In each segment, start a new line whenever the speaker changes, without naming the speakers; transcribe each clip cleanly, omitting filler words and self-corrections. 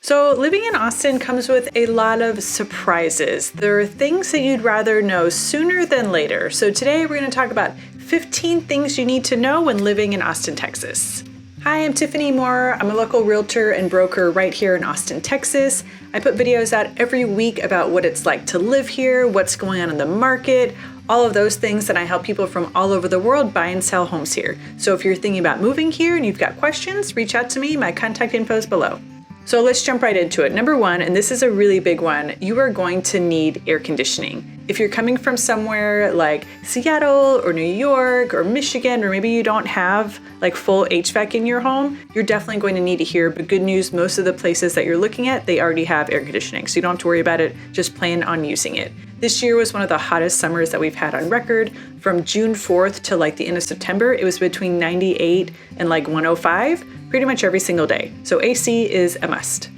So living in Austin comes with a lot of surprises. There are things that you'd rather know sooner than later. So today we're going to talk about 15 things you need to know when living in Austin, Texas. Hi, I'm Tiffany Moore. I'm a local realtor and broker right here in Austin, Texas. I put videos out every week about what it's like to live here, what's going on in the market, all of those things, and I help people from all over the world buy and sell homes here. So if you're thinking about moving here and you've got questions, reach out to me. My contact info is below. So let's jump right into it. Number one, and this is a really big one, you are going to need air conditioning. If you're coming from somewhere like Seattle or New York or Michigan, or maybe you don't have like full HVAC in your home, you're definitely going to need it here. But good news, most of the places that you're looking at, they already have air conditioning. So you don't have to worry about it, just plan on using it. This year was one of the hottest summers that we've had on record. From June 4th to like the end of September, it was between 98 and like 105, pretty much every single day. So AC is a must.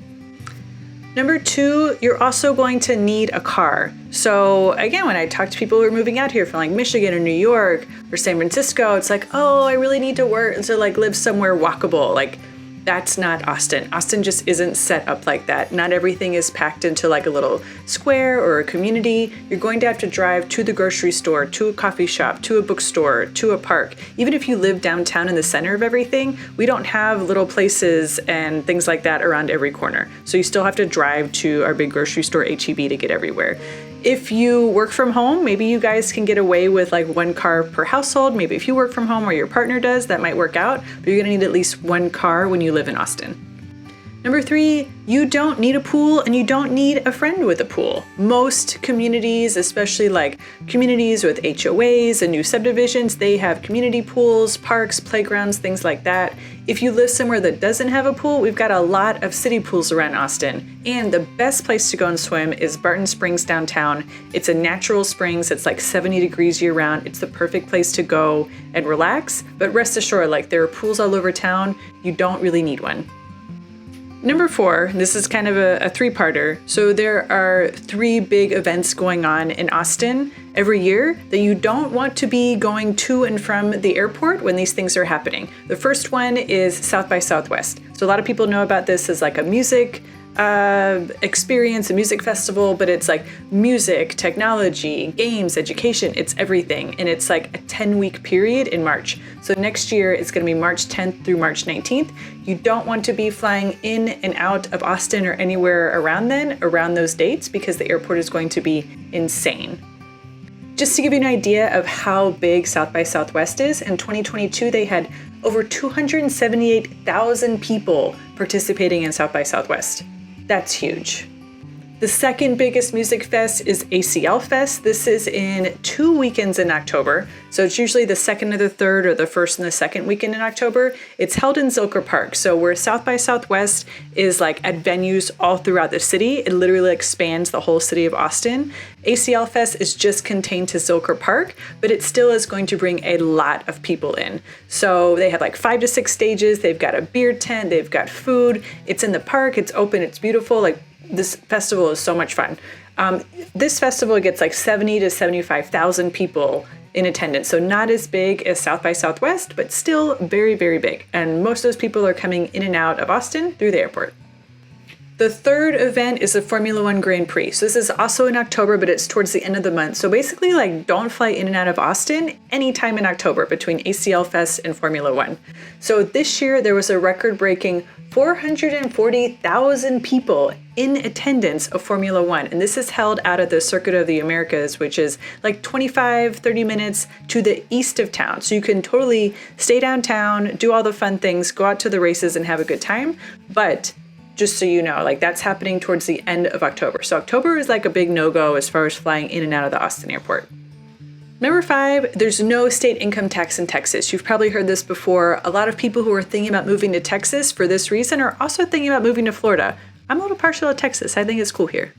Number two, you're also going to need a car. So again, when I talk to people who are moving out here from like Michigan or New York or San Francisco, it's like, oh, I really need to work to like live somewhere walkable. Like that's not Austin. Austin just isn't set up like that. Not everything is packed into like a little square or a community. You're going to have to drive to the grocery store, to a coffee shop, to a bookstore, to a park. Even if you live downtown in the center of everything, we don't have little places and things like that around every corner. So you still have to drive to our big grocery store, H-E-B, to get everywhere. If you work from home, maybe you guys can get away with like one car per household. Maybe if you work from home or your partner does, that might work out, but you're gonna need at least one car when you live in Austin. Number three, you don't need a pool and you don't need a friend with a pool. Most communities, especially like communities with HOAs and new subdivisions, they have community pools, parks, playgrounds, things like that. If you live somewhere that doesn't have a pool, we've got a lot of city pools around Austin. And the best place to go and swim is Barton Springs downtown. It's a natural springs. It's like 70 degrees year round. It's the perfect place to go and relax. But rest assured, like there are pools all over town. You don't really need one. Number four, this is kind of a three-parter. So there are three big events going on in Austin every year that you don't want to be going to and from the airport when these things are happening. The first one is South by Southwest. So a lot of people know about this as like a music experience, a music festival, but it's like music, technology, games, education, it's everything. And it's like a 10-week period in March. So next year it's gonna be March 10th through March 19th. You don't want to be flying in and out of Austin or anywhere around those dates, because the airport is going to be insane. Just to give you an idea of how big South by Southwest is, in 2022 they had over 278,000 people participating in South by Southwest. That's huge. The second biggest music fest is ACL Fest. This is in 2 weekends in October. So it's usually the second or the third or the first and the second weekend in October. It's held in Zilker Park. So where South by Southwest is like at venues all throughout the city, it literally expands the whole city of Austin. ACL Fest is just contained to Zilker Park, but it still is going to bring a lot of people in. So they have like 5 to 6 stages. They've got a beer tent, they've got food. It's in the park, it's open, it's beautiful. Like this festival is so much fun. This festival gets like 70 to 75,000 people in attendance. So not as big as South by Southwest, but still very, very big. And most of those people are coming in and out of Austin through the airport. The third event is the Formula One Grand Prix. So this is also in October, but it's towards the end of the month. So basically like don't fly in and out of Austin anytime in October between ACL Fest and Formula One. So this year there was a record-breaking 440,000 people in attendance of Formula One. And this is held out of the Circuit of the Americas, which is like 25-30 minutes to the east of town. So you can totally stay downtown, do all the fun things, go out to the races and have a good time. But just so you know, like that's happening towards the end of October. So October is like a big no-go as far as flying in and out of the Austin airport. Number 5, there's no state income tax in Texas. You've probably heard this before. A lot of people who are thinking about moving to Texas for this reason are also thinking about moving to Florida. I'm a little partial to Texas. I think it's cool here.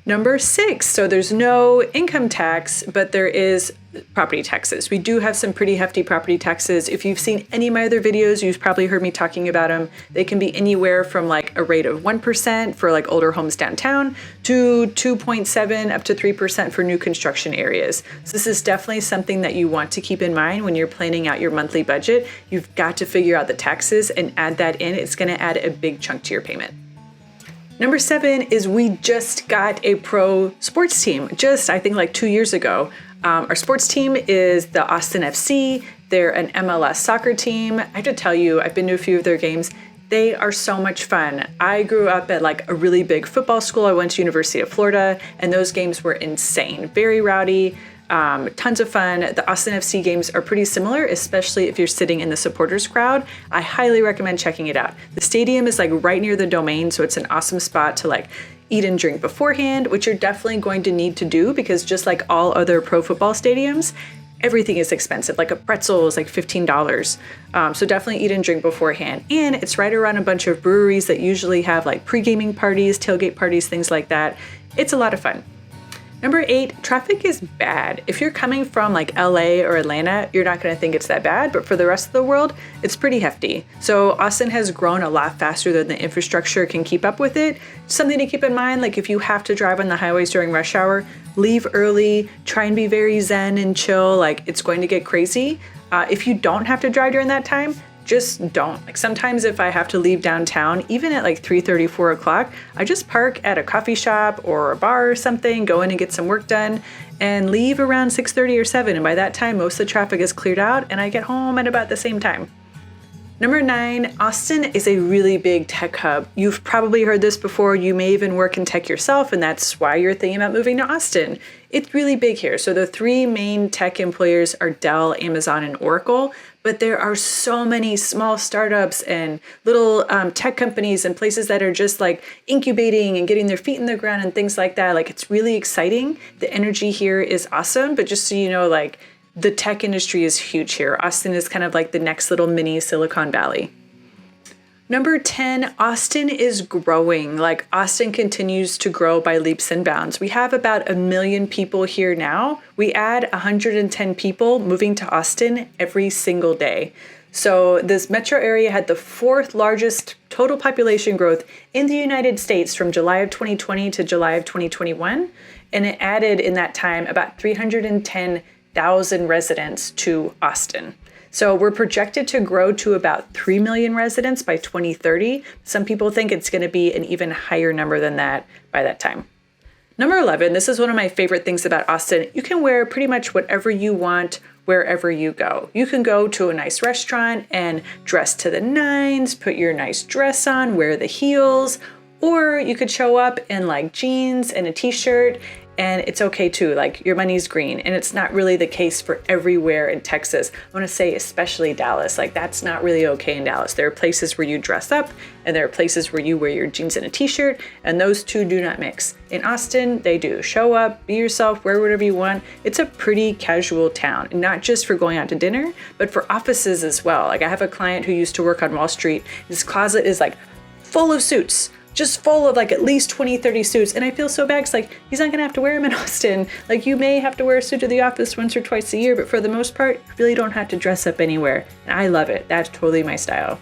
Number 6, so there's no income tax, but there is property taxes. We do have some pretty hefty property taxes. If you've seen any of my other videos, you've probably heard me talking about them. They can be anywhere from like a rate of 1% for like older homes downtown to 2.7 up to 3% for new construction areas. So this is definitely something that you want to keep in mind when you're planning out your monthly budget. You've got to figure out the taxes and add that in. It's going to add a big chunk to your payment. Number 7 is we just got a pro sports team, I think like 2 years ago. Our sports team is the Austin FC. They're an MLS soccer team. I have to tell you, I've been to a few of their games. They are so much fun. I grew up at like a really big football school. I went to University of Florida, and those games were insane. Very rowdy, tons of fun. The Austin FC games are pretty similar, especially if you're sitting in the supporters crowd. I highly recommend checking it out. The stadium is like right near the Domain, so it's an awesome spot to like eat and drink beforehand, which you're definitely going to need to do because just like all other pro football stadiums, everything is expensive. Like a pretzel is like $15. So definitely eat and drink beforehand. And it's right around a bunch of breweries that usually have like pre-gaming parties, tailgate parties, things like that. It's a lot of fun. Number 8, traffic is bad. If you're coming from like LA or Atlanta, you're not going to think it's that bad, but for the rest of the world, it's pretty hefty. So Austin has grown a lot faster than the infrastructure can keep up with it. Something to keep in mind, like if you have to drive on the highways during rush hour, leave early, try and be very zen and chill, like it's going to get crazy. If you don't have to drive during that time, just don't. Like sometimes if I have to leave downtown, even at like 3:30, 4 o'clock, I just park at a coffee shop or a bar or something, go in and get some work done, and leave around 6:30 or 7. And by that time, most of the traffic is cleared out and I get home at about the same time. Number 9, Austin is a really big tech hub. You've probably heard this before. You may even work in tech yourself, and that's why you're thinking about moving to Austin. It's really big here. So the 3 main tech employers are Dell, Amazon, and Oracle, but there are so many small startups and little tech companies and places that are just like incubating and getting their feet in the ground and things like that. Like it's really exciting. The energy here is awesome, but just so you know, like the tech industry is huge here. Austin is kind of like the next little mini Silicon Valley. Number 10, Austin is growing. Like Austin continues to grow by leaps and bounds. We have about 1 million people here now. We add 110 people moving to Austin every single day. So this metro area had the 4th largest total population growth in the United States from July of 2020 to July of 2021. And it added in that time about 310,000 residents to Austin. So we're projected to grow to about 3 million residents by 2030. Some people think it's going to be an even higher number than that by that time. Number 11, this is one of my favorite things about Austin. You can wear pretty much whatever you want wherever you go. You can go to a nice restaurant and dress to the nines, put your nice dress on, wear the heels, or you could show up in like jeans and a t-shirt, and it's okay too, like your money's green. And it's not really the case for everywhere in Texas. I wanna say especially Dallas, like that's not really okay in Dallas. There are places where you dress up and there are places where you wear your jeans and a t-shirt, and those two do not mix. In Austin, they do. Show up, be yourself, wear whatever you want. It's a pretty casual town, and not just for going out to dinner, but for offices as well. Like I have a client who used to work on Wall Street. His closet is like full of suits. Just full of like at least 20, 30 suits. And I feel so bad because like he's not gonna have to wear them in Austin. Like you may have to wear a suit to the office once or twice a year, but for the most part, you really don't have to dress up anywhere. And I love it. That's totally my style.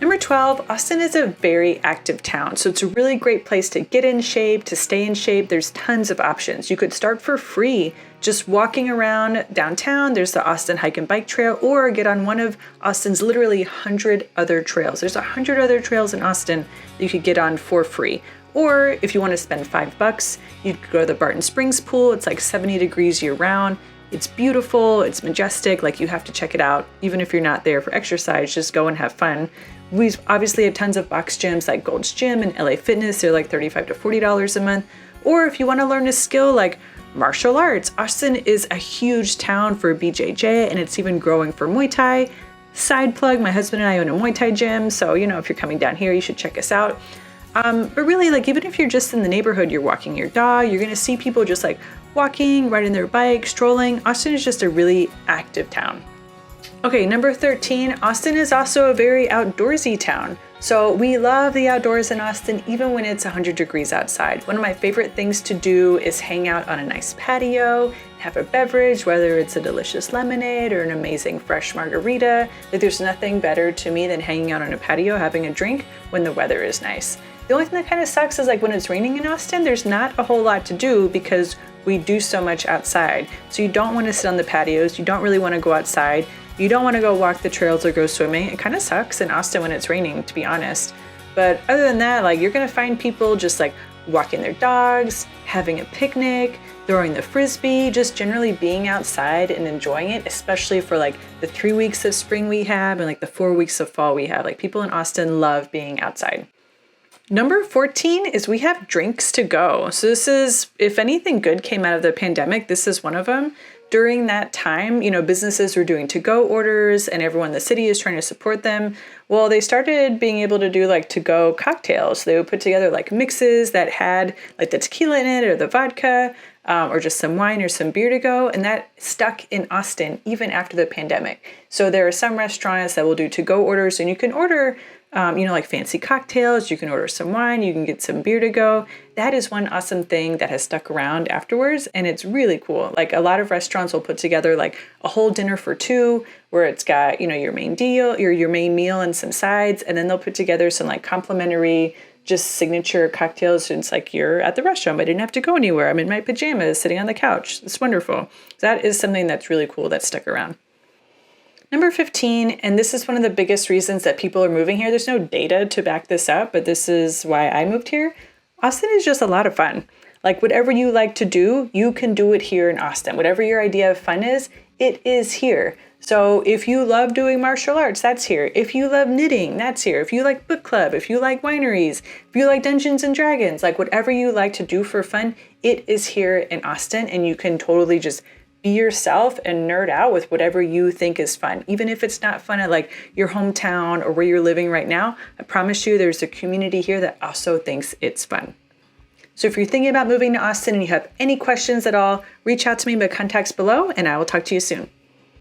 Number 12, Austin is a very active town. So it's a really great place to get in shape, to stay in shape. There's tons of options. You could start for free just walking around downtown. There's the Austin Hike and Bike Trail, or get on one of Austin's literally 100 other trails. There's 100 other trails in Austin that you could get on for free. Or if you want to spend $5, you could go to the Barton Springs pool. It's like 70 degrees year round. It's beautiful, it's majestic, like you have to check it out. Even if you're not there for exercise, just go and have fun. We obviously have tons of box gyms like Gold's Gym and LA Fitness. They're like $35 to $40 a month. Or if you want to learn a skill like martial arts, Austin is a huge town for BJJ, and it's even growing for Muay Thai. Side plug, my husband and I own a Muay Thai gym, so you know, if you're coming down here, you should check us out. But really, like even if you're just in the neighborhood, you're walking your dog, you're gonna see people just like walking, riding their bike, strolling. Austin is just a really active town. Okay, number 13, Austin is also a very outdoorsy town. So we love the outdoors in Austin, even when it's 100 degrees outside. One of my favorite things to do is hang out on a nice patio, have a beverage, whether it's a delicious lemonade or an amazing fresh margarita. Like there's nothing better to me than hanging out on a patio, having a drink when the weather is nice. The only thing that kind of sucks is like when it's raining in Austin, there's not a whole lot to do because we do so much outside. So you don't want to sit on the patios. You don't really want to go outside. You don't want to go walk the trails or go swimming. It kind of sucks in Austin when it's raining, to be honest. But other than that, like, you're gonna find people just like walking their dogs, having a picnic, throwing the frisbee, just generally being outside and enjoying it, especially for like the 3 weeks of spring we have and like the 4 weeks of fall we have. Like, people in Austin love being outside. Number 14 is we have drinks to go. So this is, if anything good came out of the pandemic, this is one of them. During that time, businesses were doing to-go orders and everyone in the city is trying to support them. Well, they started being able to do like to-go cocktails. So they would put together like mixes that had like the tequila in it or the vodka, or just some wine or some beer to go. And that stuck in Austin even after the pandemic. So there are some restaurants that will do to-go orders, and you can order like fancy cocktails, you can order some wine, you can get some beer to go. That is one awesome thing that has stuck around afterwards, and it's really cool. Like, a lot of restaurants will put together like a whole dinner for two, where it's got, your main deal, your main meal and some sides, and then they'll put together some like complimentary, just signature cocktails. And it's like, you're at the restaurant, but I didn't have to go anywhere. I'm in my pajamas sitting on the couch. It's wonderful. That is something that's really cool that stuck around. Number 15, and this is one of the biggest reasons that people are moving here. There's no data to back this up, but this is why I moved here. Austin is just a lot of fun. Like, whatever you like to do, you can do it here in Austin. Whatever your idea of fun is, it is here. So if you love doing martial arts, that's here. If you love knitting, that's here. If you like book club, if you like wineries, if you like Dungeons and Dragons, like whatever you like to do for fun, it is here in Austin, and you can totally just be yourself and nerd out with whatever you think is fun. Even if it's not fun at like your hometown or where you're living right now, I promise you there's a community here that also thinks it's fun. So if you're thinking about moving to Austin and you have any questions at all, reach out to me by contacts below, and I will talk to you soon.